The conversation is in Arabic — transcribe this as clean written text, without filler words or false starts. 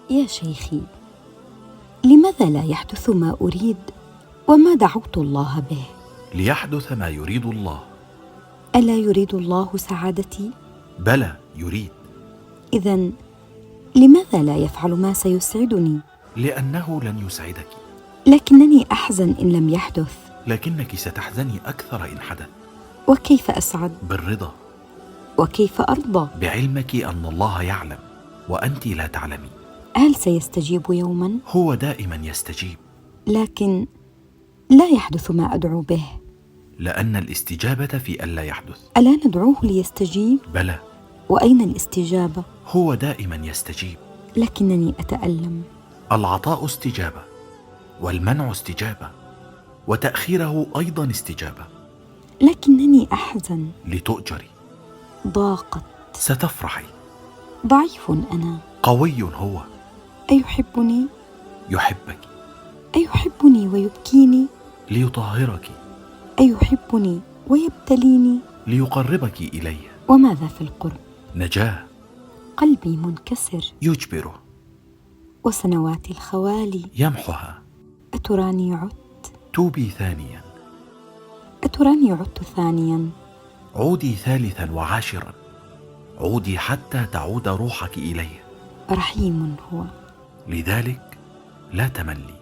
يا شيخي، لماذا لا يحدث ما أريد وما دعوت الله به؟ ليحدث ما يريد الله. ألا يريد الله سعادتي؟ بلى يريد. إذن لماذا لا يفعل ما سيسعدني؟ لأنه لن يسعدك. لكنني أحزن إن لم يحدث. لكنك ستحزني أكثر إن حدث. وكيف أسعد؟ بالرضا. وكيف أرضى؟ بعلمك أن الله يعلم وأنت لا تعلمين. هل سيستجيب يوما؟ هو دائما يستجيب. لكن لا يحدث ما أدعو به. لأن الاستجابة في ألا يحدث. ألا ندعوه ليستجيب؟ بلى. وأين الاستجابة؟ هو دائما يستجيب. لكنني أتألم. العطاء استجابة، والمنع استجابة، وتأخيره أيضا استجابة. لكنني أحزن. لتؤجري. ضاقت. ستفرحي. ضعيف أنا. قوي هو. أيحبني؟ يحبك. أيحبني ويبكيني؟ ليطهرك. أيحبني ويبتليني؟ ليقربك إليه. وماذا في القرب؟ نجاة. قلبي منكسر. يجبره. وسنوات الخوالي يمحها. أتراني عدت؟ توبي ثانيا. أتراني عدت ثانيا؟ عودي ثالثا وعاشرا. عودي حتى تعود روحك إليه. رحيم هو. لذلك لا تملي.